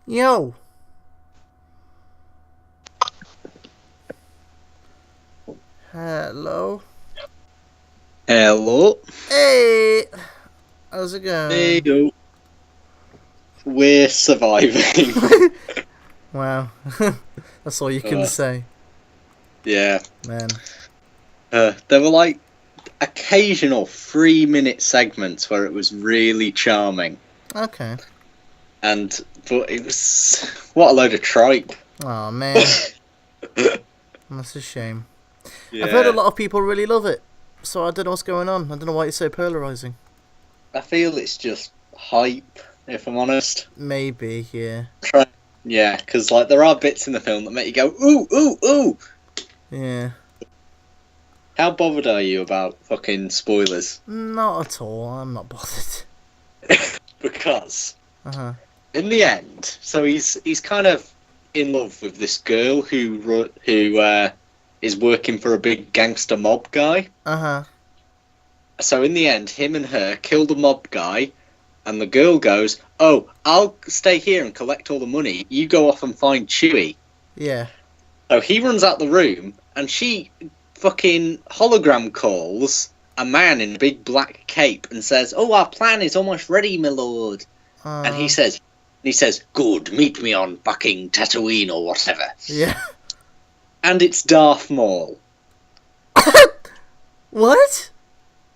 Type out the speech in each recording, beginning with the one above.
Yo. Hello. Hello. Hey. How's it Hey, going? yo. We're surviving. Wow. That's all you can Uh, say, yeah. man. There were like occasional 3-minute segments where it was really charming. Okay. But it was what a load of tripe. Oh man. That's a shame. I've heard a Yeah. lot of people really love it. So I don't know what's going on. I don't know why it's so polarizing. I feel it's just hype, if I'm honest. Maybe, yeah. Yeah, because like there are bits in the film that make you go ooh ooh ooh. Yeah. How bothered are you about fucking spoilers? Not at all. I'm not bothered. Because Uh-huh. in the end, so he's kind of in love with this girl who is working for a big gangster mob guy. Uh-huh. So in the end, him and her kill the mob guy, and the girl goes, "Oh, I'll stay here and collect all the money. You go off and find Chewie." Yeah. So he runs out the room, and she fucking hologram calls a man in a big black cape and says, "Oh, our plan is almost ready, my lord." And he says, "Good, meet me on fucking Tatooine or whatever." Yeah. And it's Darth Maul. What?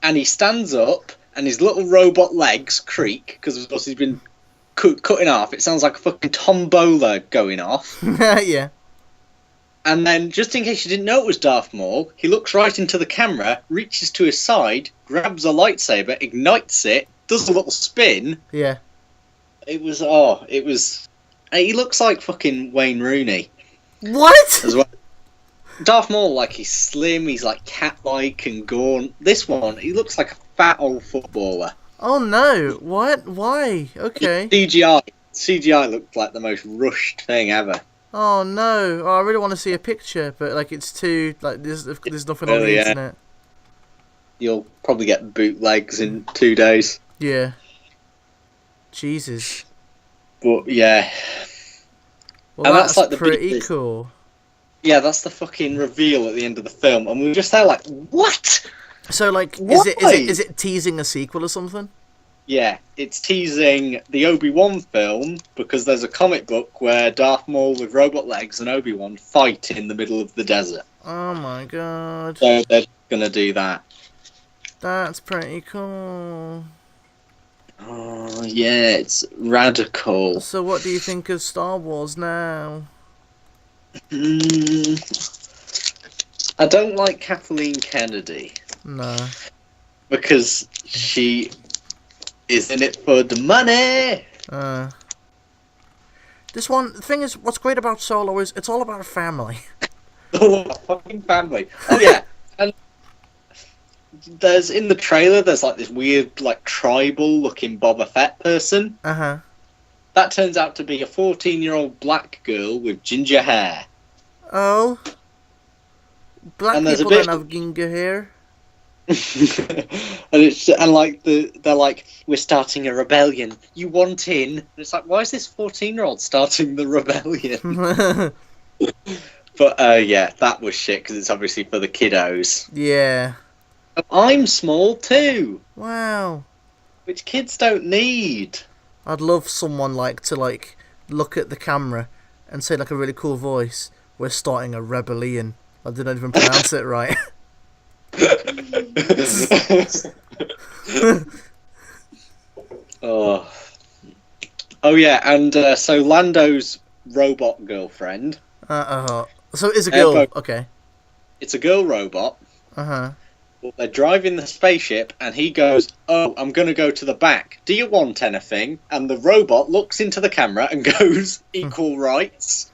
And he stands up, and his little robot legs creak, because of course he's been cutting off. It sounds like a fucking tombola going off. Yeah. And then, just in case you didn't know it was Darth Maul, he looks right into the camera, reaches to his side, grabs a lightsaber, ignites it, does a little spin. Yeah. He looks like fucking Wayne Rooney What? as well. Darth Maul, like, he's slim, he's like cat-like and gaunt. This one, he looks like a fat old footballer. Oh no. What? Why? Okay. CGI looked like the most rushed thing ever. Oh no! Oh, I really want to see a picture, but like it's too like there's nothing on the Yeah. internet. You'll probably get bootlegs in 2 days. Yeah. Jesus. But yeah, Well, And that's that's like the pretty big- cool. yeah, that's the fucking reveal at the end of the film, and we were just there like, what? So like, Why? is it teasing a sequel or something? Yeah, it's teasing the Obi-Wan film because there's a comic book where Darth Maul with robot legs and Obi-Wan fight in the middle of the desert. Oh my god. So they're gonna do that. That's pretty cool. Oh yeah, it's radical. So what do you think of Star Wars now? I don't like Kathleen Kennedy No. because she is in it for the money. This one, the thing is, what's great about Solo is it's all about a family. Oh, fucking family. Oh yeah, and there's in the trailer. There's like this weird, like tribal-looking Boba Fett person. Uh-huh. That turns out to be a 14-year-old black girl with ginger hair. Oh. Black And there's a people don't bit- have ginger hair. and they're like, we're starting a rebellion. You want in? And it's like, why is this 14-year-old starting the rebellion? But yeah, that was shit because it's obviously for the kiddos. Yeah. I'm small too, Wow. which kids don't need. I'd love someone to look at the camera and say like a really cool voice, "We're starting a rebellion." I didn't even pronounce it right. Oh yeah, and so Lando's robot girlfriend. So it is a girl. both. Okay. It's a girl robot. Uh-huh. They're driving the spaceship, and he goes, "Oh, I'm going to go to the back. Do you want anything?" And the robot looks into the camera and goes, "Equal rights."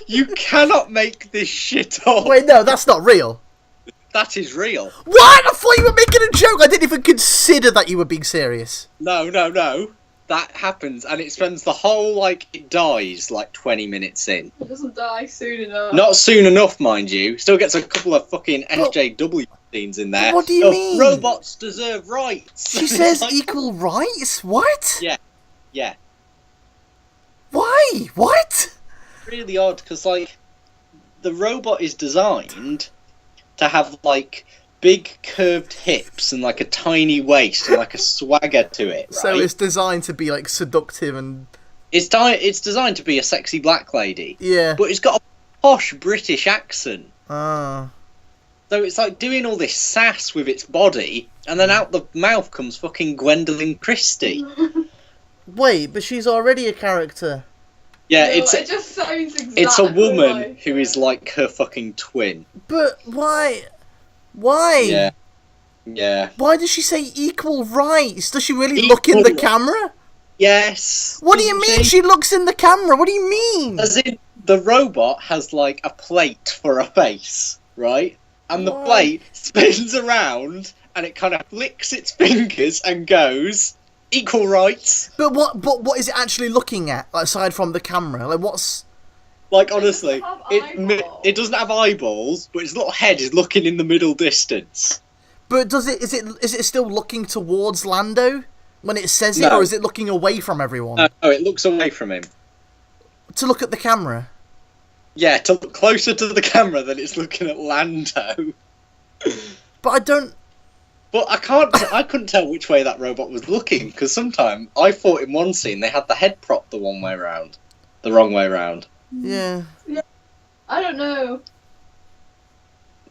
You cannot make this shit up. Wait, no, that's not real. That is real. What? I thought you were making a joke. I didn't even consider that you were being serious. No. That happens, and it spends the whole, it dies, 20 minutes in. It doesn't die soon enough. Not soon enough, mind you. Still gets a couple of fucking SJW scenes in there. What do you mean? Robots deserve rights. She says equal rights? What? Yeah. Yeah. Why? What? Really odd, because, like, the robot is designed to have, like, big curved hips and, like, a tiny waist and, like, a swagger to it, right? So it's designed to be like seductive and It's designed to be a sexy black lady, yeah. but it's got a posh British accent. Ah. So it's like doing all this sass with its body, and then out the mouth comes fucking Gwendolyn Christie. Wait, but she's already a character. Yeah, No, it's it just sounds exactly it's a woman like who is like her fucking twin. But why? Why? Yeah. Yeah. Why does she say equal rights? Does she really Equal look in the rights. camera? Yes. What do you Doesn't mean she looks in the camera? What do you mean? As in, the robot has like a plate for a face, right? And the Why? plate spins around, and it kind of flicks its fingers and goes, equal rights. But what is it actually looking at, like, aside from the camera? Like, what's... Like, honestly, have it doesn't have eyeballs, but its little head is looking in the middle distance. But is it still looking towards Lando when it says it, No. or is it looking away from everyone? No, it looks away from him. To look at the camera? Yeah, to look closer to the camera than it's looking at Lando. But I don't... But I couldn't tell which way that robot was looking, because sometimes I thought in one scene they had the head propped the wrong way round. Yeah. I don't know.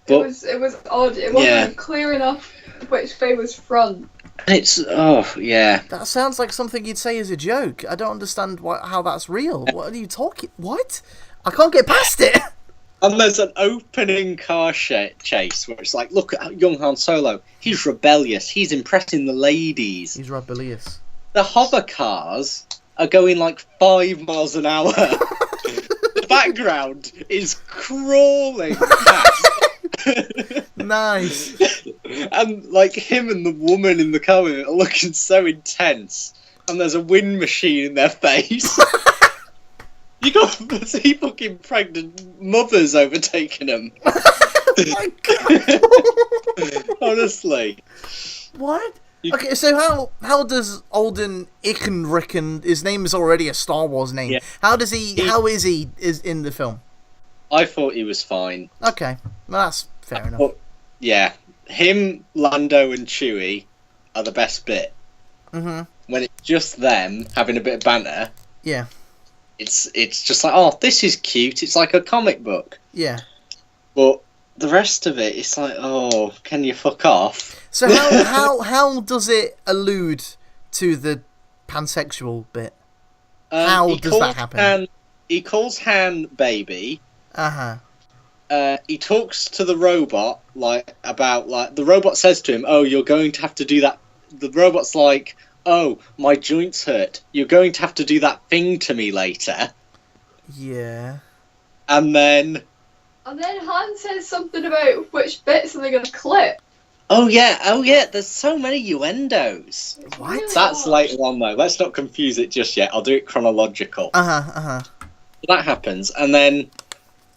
But It was odd. It wasn't Yeah. clear enough which way was front. it's yeah. That sounds like something you'd say as a joke. I don't understand how that's real. What are you talking... What? I can't get past it! And there's an opening car chase where it's like, look at young Han Solo. He's rebellious. He's impressing the ladies. He's rebellious. The hover cars are going like 5 miles an hour. The background is crawling past. Nice. And like him and the woman in the car with it are looking so intense. And there's a wind machine in their face. You got 3 fucking pregnant mothers overtaking them. Oh my god. Honestly. What? You- Okay, so how does Alden Ehrenreich, his name is already a Star Wars name. Yeah. How is he in the film? I thought he was fine. Okay, well, that's fair enough. But yeah, him, Lando, and Chewie are the best bit. Mhm. When it's just them having a bit of banter, Yeah. it's just like, oh, this is cute. It's like a comic book. Yeah. But the rest of it, it's like, oh, can you fuck off? So how does it allude to the pansexual bit? How He does calls that happen? He calls Han baby. Uh huh. He talks to the robot about the robot says to him, "Oh, you're going to have to do that." The robot's like, "Oh, my joints hurt. You're going to have to do that thing to me later." Yeah. And then, And then Han says something about which bits are they going to clip. oh yeah, there's so many innuendos. It's What? really That's odd. later on though. Let's not confuse it just yet. I'll do it chronological. Uh huh. That happens, and then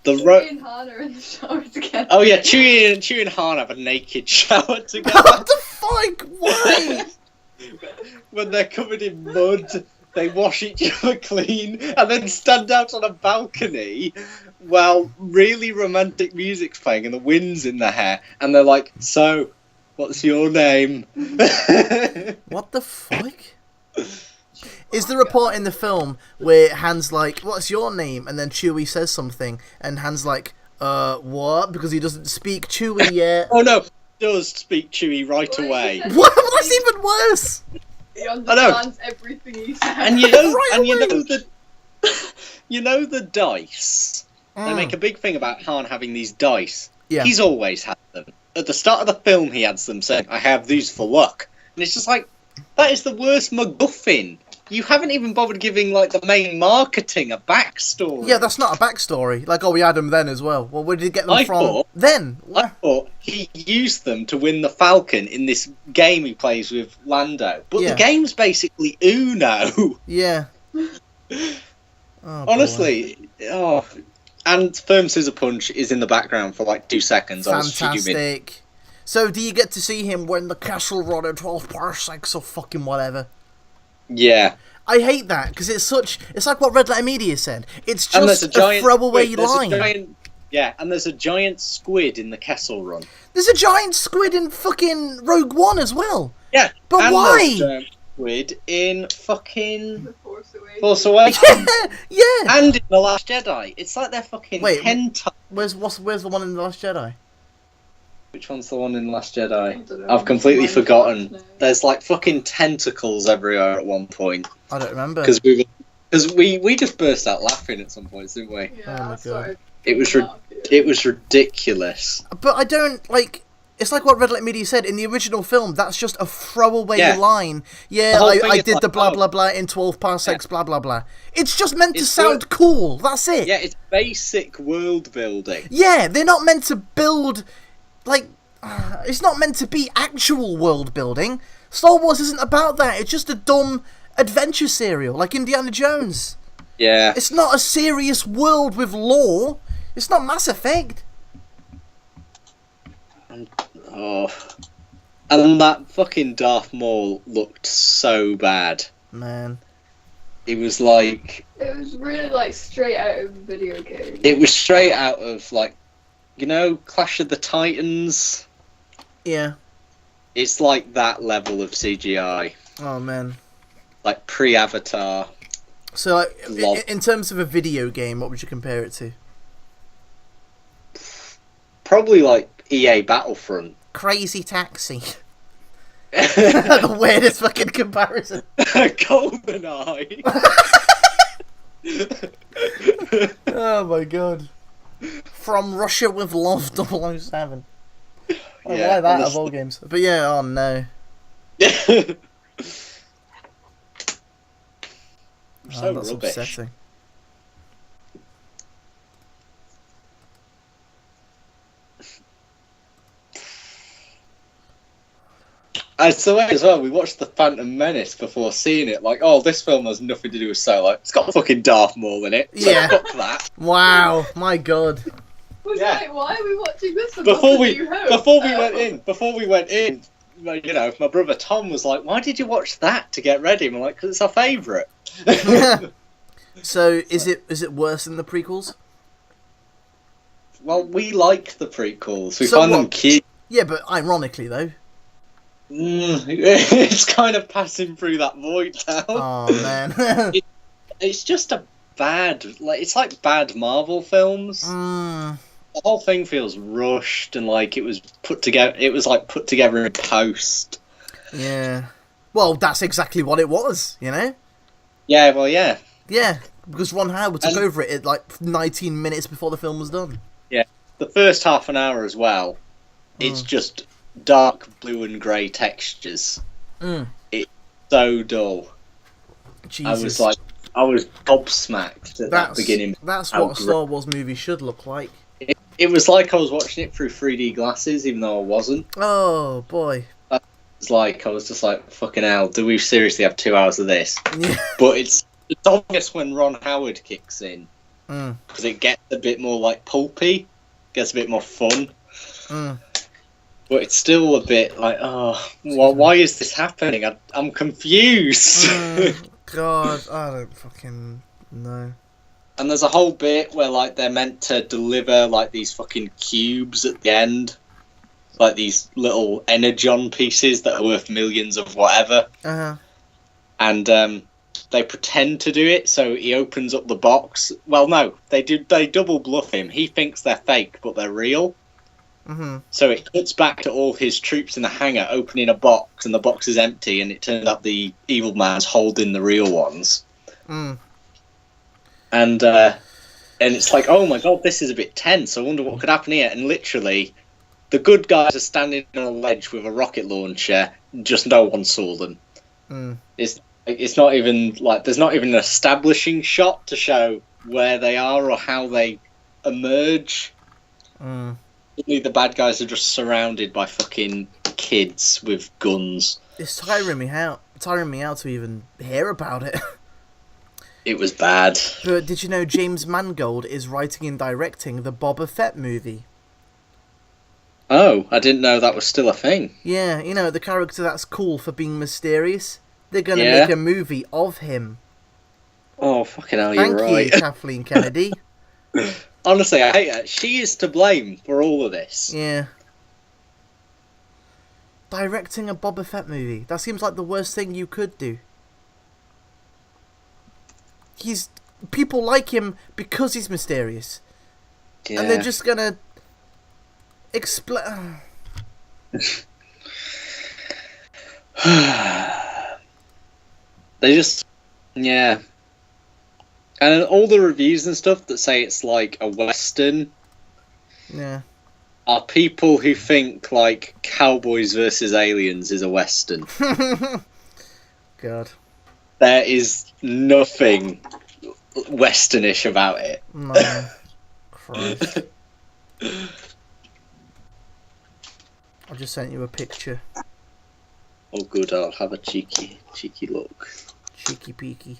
the Chewie and Han are in the shower together. Oh yeah, Chewie and Han have a naked shower together. What the fuck? Why? When they're covered in mud, they wash each other clean and then stand out on a balcony while really romantic music's playing and the wind's in their hair, and they're like, "So, what's your name?" What the fuck? Is there a part in the film where Han's like, "What's your name?" and then Chewie says something, and Han's like, what?" Because he doesn't speak Chewie yet. Oh no, he does speak Chewie right Well, he away. says- What? That's even worse. He understands everything he says. And you know, Right and you away. know the, you know the dice. They make a big thing about Han having these dice. Yeah. He's always had them. At the start of the film, he adds them saying, "I have these for luck," and it's just like, that is the worst MacGuffin. You haven't even bothered giving like the main marketing a backstory. Yeah, that's not a backstory. Like, oh, we had them then as well. Well, where did he get them I from? thought- Then. I thought he used them to win the Falcon in this game he plays with Lando. But Yeah. the game's basically Uno. Yeah. Oh, boy. Honestly, oh. And Firm Scissor Punch is in the background for like 2 seconds. I was fuming. Fantastic. So, do you get to see him when the castle run at 12 parsecs or fucking whatever? Yeah. I hate that because it's like what Red Letter Media said. It's And there's just a throwaway line. And there's a giant squid in the Kessel Run. There's a giant squid in fucking Rogue One as well. Yeah, but and why? There's a giant squid in fucking The Force Awakens. Force Awakens. Yeah. And in The Last Jedi. It's like they're fucking hentai. Where's the one in The Last Jedi? Which one's the one in The Last I Jedi? don't know. I've completely Mine forgotten. now. There's like fucking tentacles everywhere at one point. I don't remember. Because we just burst out laughing at some points, didn't we? Oh my Yeah, God. sorry. It was ridiculous. But I don't like. It's like what Red Letter Media said in the original film. That's just a throwaway Yeah. line. Yeah, The whole thing I is did like, the blah oh. blah blah in 12 parsecs. Yeah. Blah blah blah. It's just meant to It's sound cool. That's it. Yeah, it's basic world building. Yeah, they're not meant to build like. It's not meant to be actual world building. Star Wars isn't about that. It's just a dumb adventure serial like Indiana Jones. Yeah. It's not a serious world with lore. It's not Mass Effect. Oh. And that fucking Darth Maul looked so bad. Man. It was like... It was really like straight out of a video game. It was straight out of, like, you know, Clash of the Titans? Yeah. It's like that level of CGI. Oh man. Like, pre-Avatar. So, like, Lol. in terms of a video game, what would you compare it to? Probably, like, EA Battlefront. Crazy Taxi. The weirdest fucking comparison. GoldenEye. Oh my god. From Russia with Love 007. I Yeah, like that of honestly. all games. But yeah, oh no. So that's rubbish. upsetting. As the way as well, we watched The Phantom Menace before seeing it. Like, oh, this film has nothing to do with Solo. It's got fucking Darth Maul in it. So Yeah. fuck that. Wow, my god. Was Yeah. like, why are we watching this? And Before not we The New Hope? before we went in, well, you know, my brother Tom was like, "Why did you watch that to get ready?" And I'm like, "Because it's our favourite." So is it worse than the prequels? Well, we like the prequels. We So find them what? cute. Yeah, but ironically though. It's kind of passing through that void now. Oh man. It's just a bad, like it's like bad Marvel films. Mm, The whole thing feels rushed and like it was put together. It was like put together in post. yeah. Well, that's exactly what it was, you know? Yeah, well, yeah. Yeah, because Ron Howard took And- over it at like 19 minutes before the film was done. The first half an hour as well. It's just dark blue and grey textures. Mm. It's so dull. Jesus. I was gobsmacked at that beginning. That's how what a Star Wars movie should look like. It was like I was watching it through 3D glasses, even though I wasn't. Oh boy. It's like I was just like, fucking hell, do we seriously have 2 hours of this? Yeah. But it's obvious when Ron Howard kicks in, Mm. because it gets a bit more like pulpy, gets a bit more fun. Mm. But it's still a bit like, oh, well, why is this happening? I'm confused. Mm. God, I don't fucking know. And there's a whole bit where like they're meant to deliver like these fucking cubes at the end, like these little energon pieces that are worth millions of whatever. Uh-huh. And they pretend to do it, so he opens up the box. Well, no, they double bluff him. He thinks they're fake, but they're real. Mm-hmm. So it cuts back to all his troops in the hangar opening a box, and the box is empty, and it turns out the evil man's holding the real ones. Mm. And it's like, oh my god, this is a bit tense. I wonder what could happen here. And literally, the good guys are standing on a ledge with a rocket launcher. Just no one saw them. Mm. It's not even like there's not even an establishing shot to show where they are or how they emerge. Mm. Suddenly the bad guys are just surrounded by fucking kids with guns. It's tiring me out to even hear about it. It was bad. But did you know James Mangold is writing and directing the Boba Fett movie? Oh, I didn't know that was still a thing. Yeah, you know, the character that's cool for being mysterious. they're going to Yeah. make a movie of him. Oh, fucking hell, Thank you're you, right. Kathleen Kennedy. Honestly, I hate her. She is to blame for all of this. Yeah. Directing a Boba Fett movie. That seems like the worst thing you could do. People like him because he's mysterious. Yeah. And they're just gonna explain. They just, yeah. And all the reviews and stuff that say it's like a Western Yeah. are people who think like Cowboys versus Aliens is a Western. God. There is nothing Westernish about it. No. Christ. I just sent you a picture. Oh, good. I'll have a cheeky look. Cheeky peeky.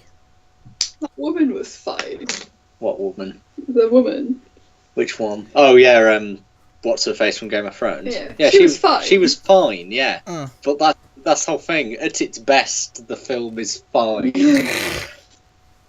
That woman was fine. What woman? The woman. Which one? Oh yeah. What's her face from Game of Thrones? Yeah, she was fine. She was fine. Yeah. Mm. But that's the whole thing. At its best, the film is fine.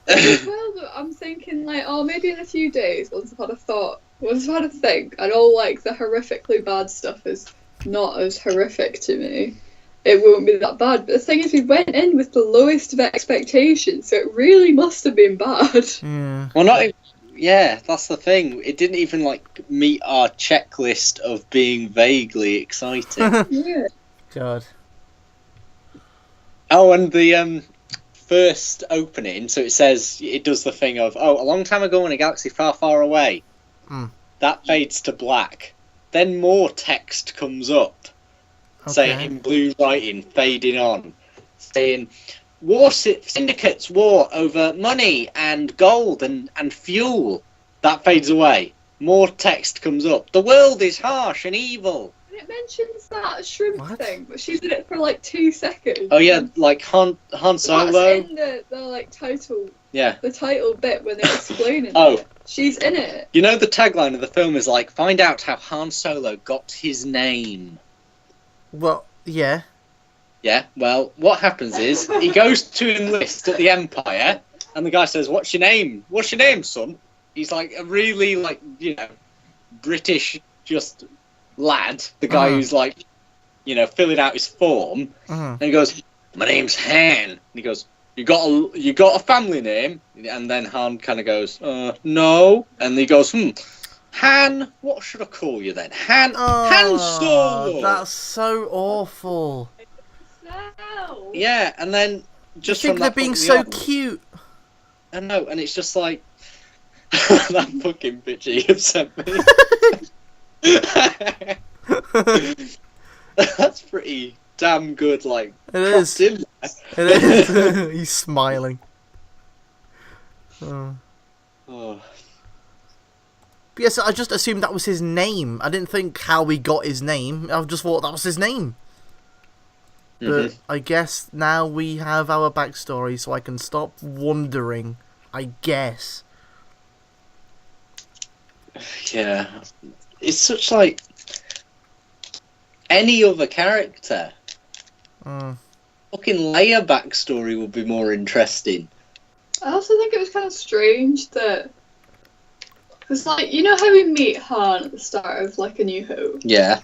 Well, but I'm thinking like, oh, maybe in a few days, once I've had a thought, once I've had a think, and all like the horrifically bad stuff is not as horrific to me, it won't be that bad. But the thing is, we went in with the lowest of expectations, so it really must have been bad. Yeah. Well, not. Yeah, that's the thing. It didn't even like meet our checklist of being vaguely exciting. Yeah. God. Oh, and the first opening, so it says it does the thing of a long time ago in a galaxy far, far away. Mm. That fades to black. Then more text comes up, saying in blue writing, fading on, saying syndicates war over money and gold and fuel. That fades away. More text comes up. The world is harsh and evil. And it mentions that shrimp What? thing, but she's in it for like 2 seconds. Oh yeah, like Han Solo. That's in the like title, Yeah. the title bit when they're explaining Oh. it. She's in it. You know the tagline of the film is like, find out how Han Solo got his name. Well, yeah. Yeah, well, what happens is, he goes to enlist at the Empire, and the guy says, what's your name? What's your name, son? He's like a really, like, British, just, lad. The guy who's like, filling out his form. And he goes, my name's Han. And he goes, you got a family name? And then Han kind of goes, no. And he goes, Han, what should I call you then? Han Solo. That's so awful. No. Yeah, and then just I think from they're that being point so on- cute. I know, and it's just like that fucking picture you've sent me. That's pretty damn good. Like It is. cropped in there. It is. He's smiling. Oh. Oh. But yes, I just assumed that was his name. I didn't think how he got his name. I just thought that was his name. But I guess now we have our backstory, so I can stop wondering. I guess. Yeah, it's such like any other character. Mm. Fucking Leia backstory would be more interesting. I also think it was kind of strange that, because like, you know how we meet Han at the start of like A New Hope? Yeah,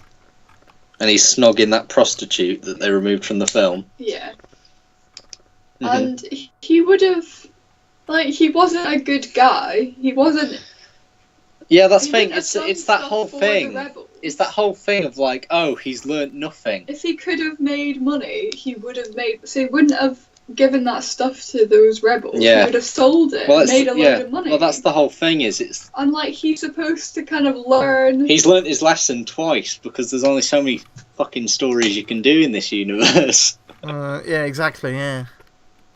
and he's snogging that prostitute that they removed from the film. Yeah. Mhm. And he would have, like, he wasn't a good guy. He wasn't. Yeah, that's he the thing. wouldn't have It's done that stuff whole for the thing. rebels. It's that whole thing of like, oh, he's learnt nothing. If he could have made money, he would have made. So he wouldn't have given that stuff to those rebels. Yeah. He would have sold it, Well, it's, made a load of money. Well, that's the whole thing. It's And like, he's supposed to kind of learn. he's learnt his lesson twice because there's only so many fucking stories you can do in this universe. Yeah, exactly. Yeah.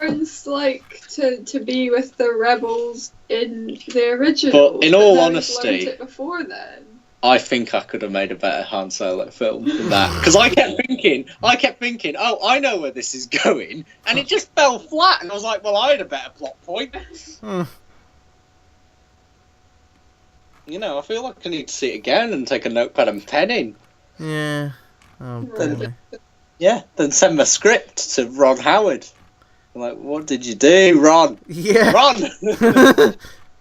Learns like to be with the rebels in the original. But in all now he's honesty- learnt it before then. I think I could have made a better Han Solo film than that because I kept thinking, oh, I know where this is going, and it just fell flat. And I was like, well, I had a better plot point. Hmm. I feel like I need to see it again and take a notepad and pen in. Yeah. Oh, Right. boy. Yeah, then send my script to Ron Howard. Like, what did you do, Ron? Yeah. Ron!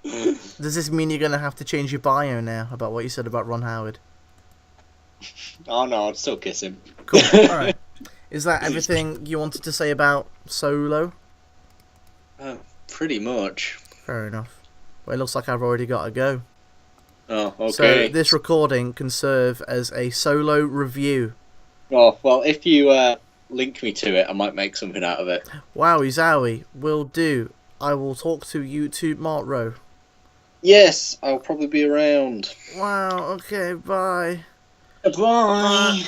Does this mean you're gonna have to change your bio now about what you said about Ron Howard? Oh no, I'd still kiss him. Cool. All right. Is that everything you wanted to say about Solo? Pretty much. Fair enough. Well, it looks like I've already got to go. Oh, okay. So this recording can serve as a Solo review. Oh, well, if you link me to it, I might make something out of it. Wowie zowie, will do. I will talk to you tomorrow. Yes, I'll probably be around. Wow, okay, bye. Bye.